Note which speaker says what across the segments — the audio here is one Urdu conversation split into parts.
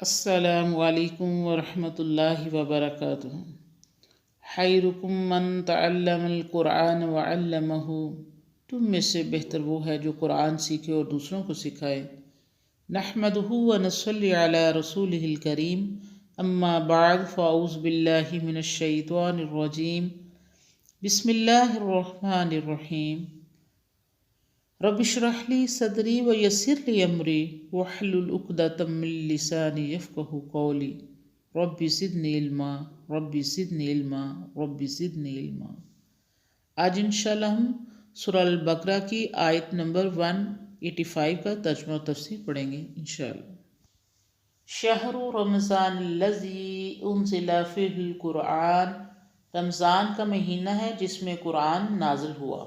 Speaker 1: السلام علیکم ورحمۃ اللہ وبرکاتہ۔ خیرکم من تعلم القرآن وعلمہ، تم میں سے بہتر وہ ہے جو قرآن سیکھے اور دوسروں کو سکھائے۔ نحمدہ ونصلی علی رسولہ الکریم، اما بعد فاعوذ باللہ من الشیطان الرجیم، بسم اللہ الرحمن الرحیم۔ رب اشرح لی صدری ویسر لی امری واحلل عقدۃ من لسانی یفقہوا قولی، رب زدنی علما، رب زدنی علما، رب زدنی علما۔ آج انشاءاللہ ہم سورہ البقرہ کی آیت نمبر 185 کا ترجمہ و تفسیر پڑھیں گے انشاءاللہ۔ شہر رمضان الذی انزل فیہ القرآن، رمضان کا مہینہ ہے جس میں قرآن نازل ہوا۔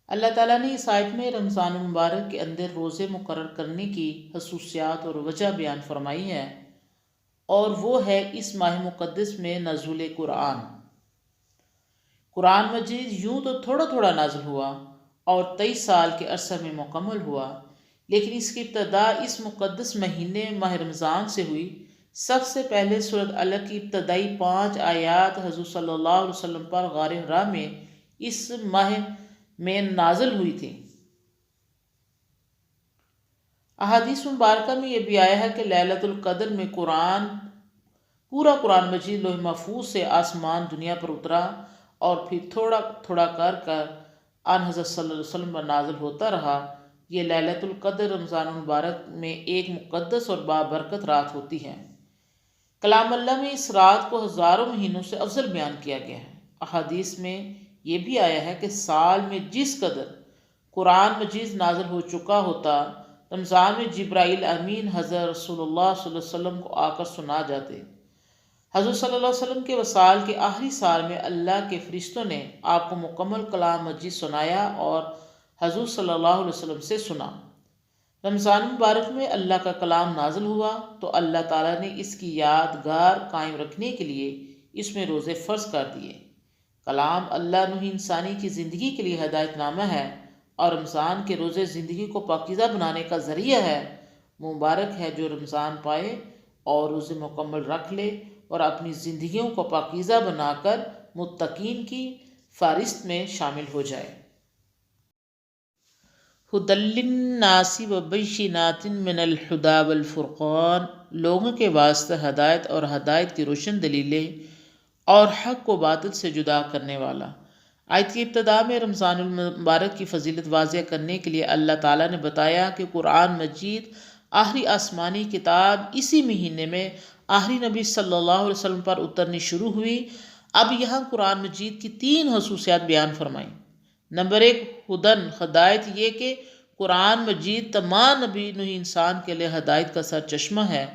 Speaker 1: اللہ تعالیٰ نے اس آیت میں رمضان المبارک کے اندر روزے مقرر کرنے کی خصوصیات اور وجہ بیان فرمائی ہے، اور وہ ہے اس ماہ مقدس میں نزول قرآن۔ قرآن مجید یوں تو تھوڑا تھوڑا نازل ہوا اور 23 سال کے عرصہ میں مکمل ہوا، لیکن اس کی ابتدا اس مقدس مہینے ماہ رمضان سے ہوئی۔ سب سے پہلے سورۃ الق کی ابتدائی 5 آیات حضور صلی اللہ علیہ وسلم پر غار حرا میں اس ماہ میں نازل ہوئی تھی۔ احادیث مبارکہ میں یہ بھی آیا ہے کہ لیلۃ القدر میں پورا قرآن مجید لوح محفوظ سے آسمان دنیا پر اترا اور پھر تھوڑا تھوڑا کر آن حضرت صلی اللہ علیہ وسلم پر نازل ہوتا رہا۔ یہ لیلۃ القدر رمضان المبارک میں ایک مقدس اور بابرکت رات ہوتی ہے۔ کلام اللہ میں اس رات کو ہزاروں مہینوں سے افضل بیان کیا گیا ہے۔ احادیث میں یہ بھی آیا ہے کہ سال میں جس قدر قرآن مجید نازل ہو چکا ہوتا، رمضان میں جبرائیل امین حضرت رسول اللہ صلی اللہ علیہ وسلم کو آ کر سنا جاتے۔ حضور صلی اللہ علیہ وسلم کے وصال کے آخری سال میں اللہ کے فرشتوں نے آپ کو مکمل کلام مجید سنایا اور حضور صلی اللہ علیہ وسلم سے سنا۔ رمضان مبارک میں اللہ کا کلام نازل ہوا تو اللہ تعالیٰ نے اس کی یادگار قائم رکھنے کے لیے اس میں روزے فرض کر دیے۔ کلام اللہ نوحی انسانی کی زندگی کے لیے ہدایت نامہ ہے، اور رمضان کے روزے زندگی کو پاکیزہ بنانے کا ذریعہ ہے۔ مبارک ہے جو رمضان پائے اور روزے مکمل رکھ لے اور اپنی زندگیوں کو پاکیزہ بنا کر متقین کی فہرست میں شامل ہو جائے۔ ھدی للناس وبیینات من الھدی والفرقان، لوگوں کے واسطے ہدایت اور ہدایت کی روشن دلیلیں اور حق کو باطل سے جدا کرنے والا۔ آیت کی ابتدا میں رمضان المبارک کی فضیلت واضح کرنے کے لیے اللہ تعالیٰ نے بتایا کہ قرآن مجید آخری آسمانی کتاب اسی مہینے میں آخری نبی صلی اللہ علیہ وسلم پر اترنی شروع ہوئی۔ اب یہاں قرآن مجید کی 3 خصوصیات بیان فرمائیں۔ نمبر 1، ہدن، ہدایت، یہ کہ قرآن مجید تمام نبی نوحی انسان کے لیے ہدایت کا سرچشمہ ہے۔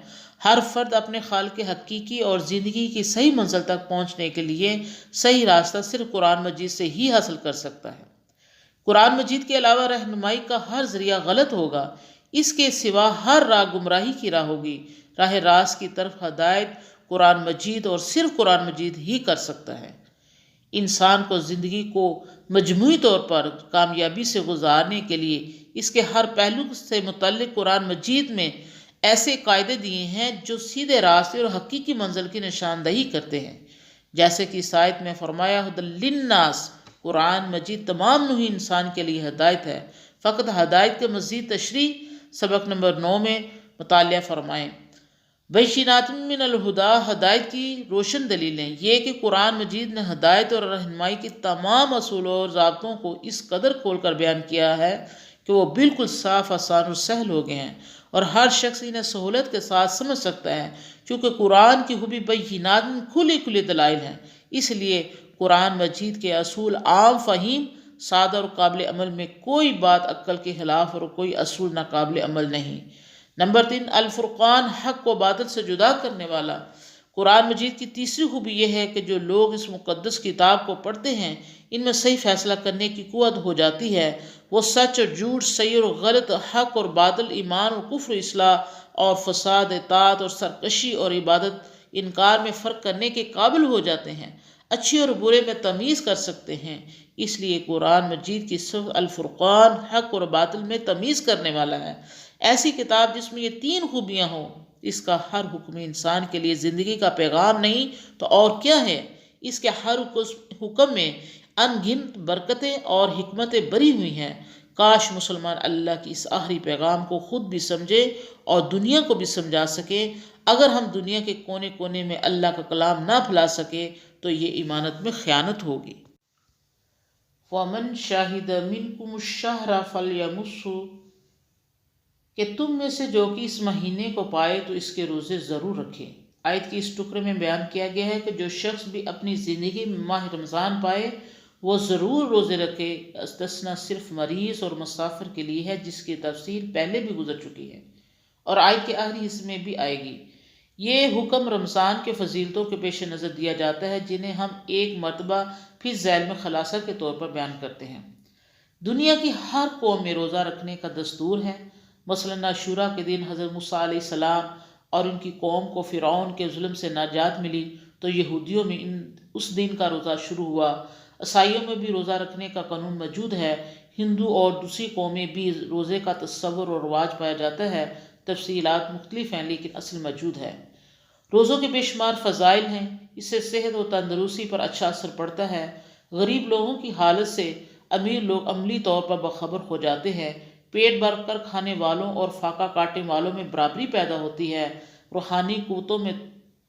Speaker 1: ہر فرد اپنے خالق حقیقی اور زندگی کی صحیح منزل تک پہنچنے کے لیے صحیح راستہ صرف قرآن مجید سے ہی حاصل کر سکتا ہے۔ قرآن مجید کے علاوہ رہنمائی کا ہر ذریعہ غلط ہوگا، اس کے سوا ہر راہ گمراہی کی راہ ہوگی۔ راہ راست کی طرف ہدایت قرآن مجید اور صرف قرآن مجید ہی کر سکتا ہے۔ انسان کو زندگی کو مجموعی طور پر کامیابی سے گزارنے کے لیے اس کے ہر پہلو سے متعلق قرآن مجید میں ایسے قاعدے دیے ہیں جو سیدھے راستے اور حقیقی منزل کی نشاندہی کرتے ہیں، جیسے کہ اس آیت میں فرمایا ھدی للناس، قرآن مجید تمام نوحی انسان کے لیے ہدایت ہے۔ فقط ہدایت کے مزید تشریح سبق نمبر 9 میں مطالعہ فرمائیں۔ بینات من الھدی، ہدایت کی روشن دلیلیں، یہ کہ قرآن مجید نے ہدایت اور رہنمائی کے تمام اصولوں اور ضابطوں کو اس قدر کھول کر بیان کیا ہے کہ وہ بالکل صاف، آسان اور سہل ہو گئے ہیں، اور ہر شخص انہیں سہولت کے ساتھ سمجھ سکتا ہے، چونکہ قرآن کی خوبی بینات کھلی دلائل ہیں۔ اس لیے قرآن مجید کے اصول عام فہیم، سادہ اور قابل عمل میں کوئی بات عقل کے خلاف اور کوئی اصول ناقابل عمل نہیں۔ نمبر 3، الفرقان، حق کو باطل سے جدا کرنے والا۔ قرآن مجید کی تیسری خوبی یہ ہے کہ جو لوگ اس مقدس کتاب کو پڑھتے ہیں ان میں صحیح فیصلہ کرنے کی قوت ہو جاتی ہے۔ وہ سچ اور جھوٹ، صحیح اور غلط، حق اور باطل، ایمان اور کفر، اصلاح اور فساد، اطاعت اور سرکشی اور عبادت انکار میں فرق کرنے کے قابل ہو جاتے ہیں، اچھے اور برے میں تمیز کر سکتے ہیں۔ اس لیے قرآن مجید کی صفت الفرقان، حق اور باطل میں تمیز کرنے والا ہے۔ ایسی کتاب جس میں یہ 3 خوبیاں ہوں، اس کا ہر حکم انسان کے لیے زندگی کا پیغام نہیں تو اور کیا ہے؟ اس کے ہر حکم میں ان گنت برکتیں اور حکمتیں بری ہوئی ہیں۔ کاش مسلمان اللہ کی اس آخری پیغام کو خود بھی سمجھے اور دنیا کو بھی سمجھا سکے۔ اگر ہم دنیا کے کونے کونے میں اللہ کا کلام نہ پھیلا سکے تو یہ ایمانت میں خیانت ہوگی۔ وَمَنْ شَهِدَ مِنْكُمُ الشَّهْرَ فَلْيَمُسْهُ، کہ تم میں سے جو کہ اس مہینے کو پائے تو اس کے روزے ضرور رکھے۔ آیت کے اس ٹکڑے میں بیان کیا گیا ہے کہ جو شخص بھی اپنی زندگی میں ماہ رمضان پائے وہ ضرور روزے رکھے۔ استثناء صرف مریض اور مسافر کے لیے ہے، جس کی تفصیل پہلے بھی گزر چکی ہے اور آیت کے آخری حصے میں بھی آئے گی۔ یہ حکم رمضان کے فضیلتوں کے پیش نظر دیا جاتا ہے، جنہیں ہم ایک مرتبہ پھر ذیل میں خلاصہ کے طور پر بیان کرتے ہیں۔ دنیا کی ہر قوم میں روزہ رکھنے کا دستور ہے۔ مثلاً عاشوراء کے دن حضرت موسیٰ علیہ السلام اور ان کی قوم کو فرعون کے ظلم سے نجات ملی تو یہودیوں میں اس دن کا روزہ شروع ہوا۔ عیسائیوں میں بھی روزہ رکھنے کا قانون موجود ہے۔ ہندو اور دوسری قومیں بھی روزے کا تصور اور رواج پایا جاتا ہے۔ تفصیلات مختلف ہیں لیکن اصل موجود ہے۔ روزوں کے بے شمار فضائل ہیں۔ اس سے صحت و تندرستی پر اچھا اثر پڑتا ہے۔ غریب لوگوں کی حالت سے امیر لوگ عملی طور پر باخبر ہو جاتے ہیں۔ پیٹ بھر کر کھانے والوں اور فاقہ کاٹنے والوں میں برابری پیدا ہوتی ہے۔ روحانی قوتوں میں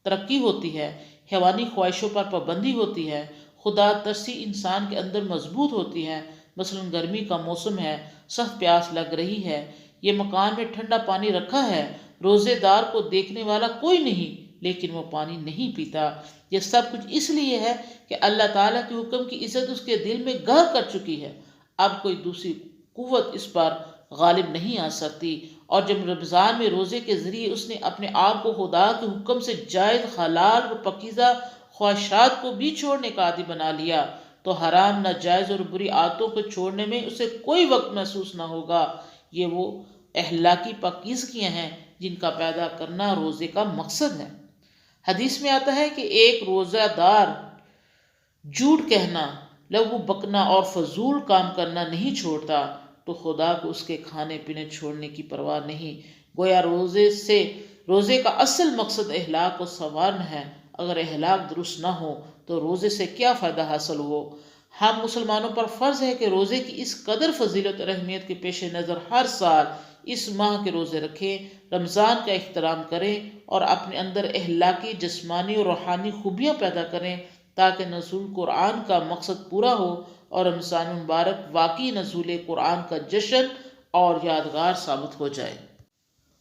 Speaker 1: ترقی ہوتی ہے۔ حیوانی خواہشوں پر پابندی ہوتی ہے۔ خدا ترسی انسان کے اندر مضبوط ہوتی ہے۔ مثلاً گرمی کا موسم ہے، سخت پیاس لگ رہی ہے، یہ مکان میں ٹھنڈا پانی رکھا ہے، روزے دار کو دیکھنے والا کوئی نہیں لیکن وہ پانی نہیں پیتا۔ یہ سب کچھ اس لیے ہے کہ اللہ تعالیٰ کے حکم کی عزت اس کے دل میں گھر کر چکی ہے۔ اب کوئی دوسری قوت اس پر غالب نہیں آ سکتی۔ اور جب رمضان میں روزے کے ذریعے اس نے اپنے آپ کو خدا کے حکم سے جائز، حلال اور پاکیزہ خواہشات کو بھی چھوڑنے کا عادی بنا لیا تو حرام، ناجائز اور بری عادتوں کو چھوڑنے میں اسے کوئی وقت محسوس نہ ہوگا۔ یہ وہ اخلاقی پاکیزگیاں ہیں جن کا پیدا کرنا روزے کا مقصد ہے۔ حدیث میں آتا ہے کہ ایک روزہ دار جھوٹ کہنا، لغو بکنا اور فضول کام کرنا نہیں چھوڑتا تو خدا کو اس کے کھانے پینے چھوڑنے کی پرواہ نہیں۔ گویا روزے کا اصل مقصد اخلاق کو سنوارنا ہے۔ اگر اخلاق درست نہ ہو تو روزے سے کیا فائدہ حاصل ہو؟ ہم مسلمانوں پر فرض ہے کہ روزے کی اس قدر فضیلت اور اہمیت کے پیش نظر ہر سال اس ماہ کے روزے رکھیں، رمضان کا احترام کریں اور اپنے اندر اخلاقی، جسمانی اور روحانی خوبیاں پیدا کریں تاکہ نزول قرآن کا مقصد پورا ہو اور رمضان مبارک واقعی نزول قرآن کا جشن اور یادگار ثابت ہو جائے۔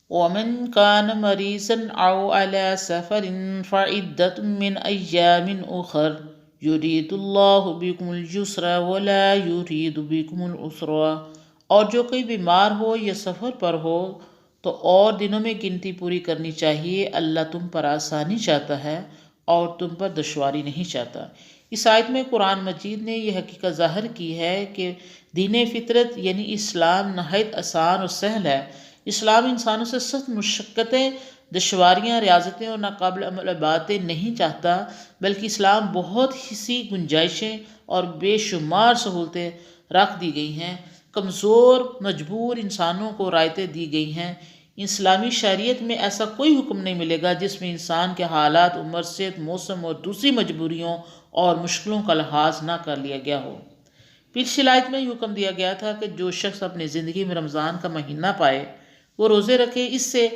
Speaker 1: وَمَنْ كَانَ مَرِيضًا أَوْ عَلَى سَفَرٍ فَعِدَّةٌ مِّنْ أَيَّامٍ أُخَرَ يُرِيدُ اللَّهُ بِكُمُ الْيُسْرَ وَلَا يُرِيدُ بِكُمُ الْعُسْرَ، اور جو کوئی بیمار ہو یا سفر پر ہو تو اور دنوں میں گنتی پوری کرنی چاہیے۔ اللہ تم پر آسانی چاہتا ہے اور تم پر دشواری نہیں چاہتا۔ اس آیت میں قرآن مجید نے یہ حقیقت ظاہر کی ہے کہ دین فطرت یعنی اسلام نہایت آسان اور سہل ہے۔ اسلام انسانوں سے سخت مشقتیں، دشواریاں، ریاضتیں اور ناقابل عمل باتیں نہیں چاہتا، بلکہ اسلام بہت سی گنجائشیں اور بے شمار سہولتیں رکھ دی گئی ہیں۔ کمزور، مجبور انسانوں کو رعایتیں دی گئی ہیں۔ اسلامی شریعت میں ایسا کوئی حکم نہیں ملے گا جس میں انسان کے حالات، عمر، صحت، موسم اور دوسری مجبوریوں اور مشکلوں کا لحاظ نہ کر لیا گیا ہو۔ پچھلی آیت میں یہ حکم دیا گیا تھا کہ جو شخص اپنی زندگی میں رمضان کا مہینہ پائے وہ روزے رکھے۔ اس سے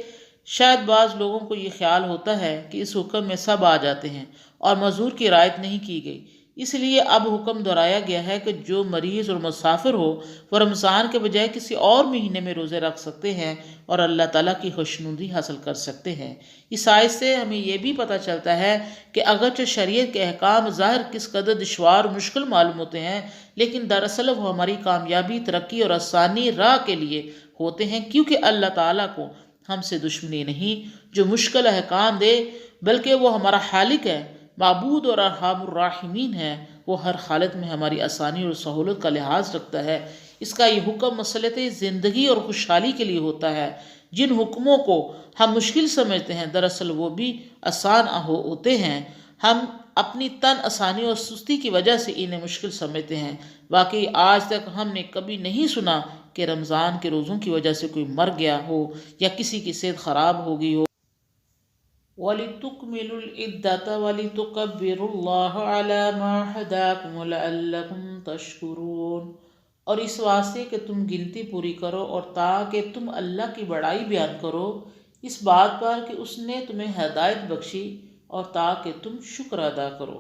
Speaker 1: شاید بعض لوگوں کو یہ خیال ہوتا ہے کہ اس حکم میں سب آ جاتے ہیں اور معذور کی رعایت نہیں کی گئی، اس لیے اب حکم دہرایا گیا ہے کہ جو مریض اور مسافر ہو وہ رمضان کے بجائے کسی اور مہینے میں روزے رکھ سکتے ہیں اور اللہ تعالیٰ کی خوشنودی حاصل کر سکتے ہیں۔ اس آیت سے ہمیں یہ بھی پتہ چلتا ہے کہ اگرچہ شریعت کے احکام ظاہر کس قدر دشوار و مشکل معلوم ہوتے ہیں، لیکن دراصل وہ ہماری کامیابی، ترقی اور آسانی راہ کے لیے ہوتے ہیں، کیونکہ اللہ تعالیٰ کو ہم سے دشمنی نہیں جو مشکل احکام دے، بلکہ وہ ہمارا خالق ہے، معبود اور ارحم الراحمین ہے۔ وہ ہر حالت میں ہماری آسانی اور سہولت کا لحاظ رکھتا ہے۔ اس کا یہ حکم مصلحت زندگی اور خوشحالی کے لیے ہوتا ہے۔ جن حکموں کو ہم مشکل سمجھتے ہیں دراصل وہ بھی آسان ہوتے ہیں۔ ہم اپنی تن آسانی اور سستی کی وجہ سے انہیں مشکل سمجھتے ہیں۔ واقعی آج تک ہم نے کبھی نہیں سنا کہ رمضان کے روزوں کی وجہ سے کوئی مر گیا ہو یا کسی کی صحت خراب ہو گئی ہو۔ وَلِتُكْمِلُوا الْعِدَّةَ وَلِتُكَبِّرُوا اللَّهَ عَلَى مَا هَدَاكُمْ وَلَعَلَّكُمْ تَشْكُرُونَ، اور اس واسطے کہ تم گنتی پوری کرو اور تاکہ تم اللہ کی بڑائی بیان کرو اس بات پر کہ اس نے تمہیں ہدایت بخشی اور تاکہ تم شکر ادا کرو۔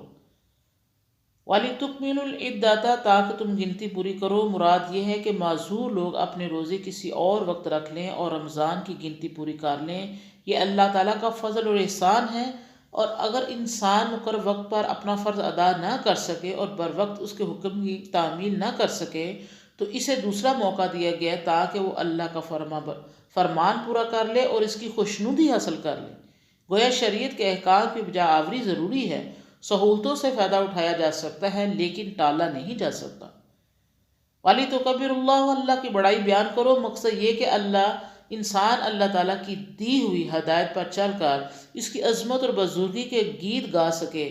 Speaker 1: وَلِتُكْمِلُوا الْعِدَّةَ، تاکہ تم گنتی پوری کرو، مراد یہ ہے کہ معذور لوگ اپنے روزے کسی اور وقت رکھ لیں اور رمضان کی گنتی پوری کر لیں۔ یہ اللہ تعالیٰ کا فضل اور احسان ہے، اور اگر انسان مقرر وقت پر اپنا فرض ادا نہ کر سکے اور بر وقت اس کے حکم کی تعمیل نہ کر سکے تو اسے دوسرا موقع دیا گیا ہے تاکہ وہ اللہ کا فرمان پورا کر لے اور اس کی خوشنودی حاصل کر لے۔ گویا شریعت کے احکام کی بجا آوری ضروری ہے۔ سہولتوں سے فائدہ اٹھایا جا سکتا ہے لیکن ٹالا نہیں جا سکتا۔ وَلِتُكَبِّرُوا اللَّهَ، اللہ کی بڑائی بیان کرو، مقصد یہ کہ انسان اللہ تعالیٰ کی دی ہوئی ہدایت پر چل کر اس کی عظمت اور بزرگی کے گیت گا سکے۔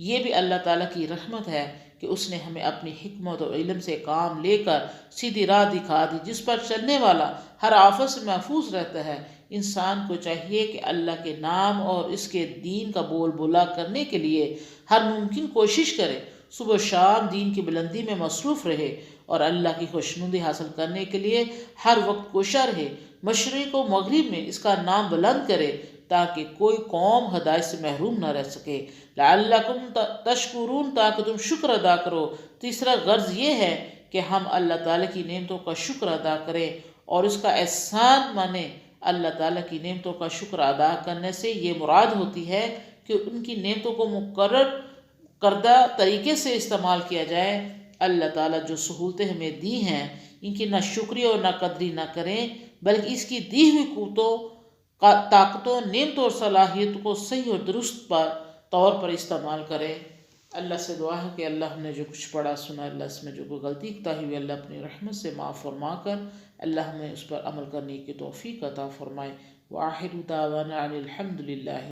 Speaker 1: یہ بھی اللہ تعالیٰ کی رحمت ہے کہ اس نے ہمیں اپنی حکمت اور علم سے کام لے کر سیدھی راہ دکھا دی جس پر چلنے والا ہر آفت سے محفوظ رہتا ہے۔ انسان کو چاہیے کہ اللہ کے نام اور اس کے دین کا بول بولا کرنے کے لیے ہر ممکن کوشش کرے، صبح و شام دین کی بلندی میں مصروف رہے اور اللہ کی خوشنودی حاصل کرنے کے لیے ہر وقت کوشاں رہے، مشرق و مغرب میں اس کا نام بلند کرے تاکہ کوئی قوم ہدایت سے محروم نہ رہ سکے۔ لعلکم تشکرون، تاکہ تم شکر ادا کرو۔ تیسرا غرض یہ ہے کہ ہم اللہ تعالیٰ کی نعمتوں کا شکر ادا کریں اور اس کا احسان مانیں۔ اللہ تعالیٰ کی نعمتوں کا شکر ادا کرنے سے یہ مراد ہوتی ہے کہ ان کی نعمتوں کو مقرر کردہ طریقے سے استعمال کیا جائے۔ اللہ تعالیٰ جو سہولتیں ہمیں دی ہیں ان کی نہ شکریہ اور نہ قدری نہ کریں بلکہ اس کی دی ہوئی قوتوں، طاقتوں، نعمتوں اور صلاحیتوں کو صحیح اور درست طور پر استعمال کریں۔ اللہ سے دعا ہے کہ اللہ ہم نے جو کچھ پڑھا سنا، اللہ اس میں جو کوئی غلطی کوتاہی ہوئی اللہ اپنی رحمت سے معاف فرما کر اللہ ہمیں اس پر عمل کرنے کی توفیق عطا فرمائے۔ وآخر دعوانا ان الحمد للہ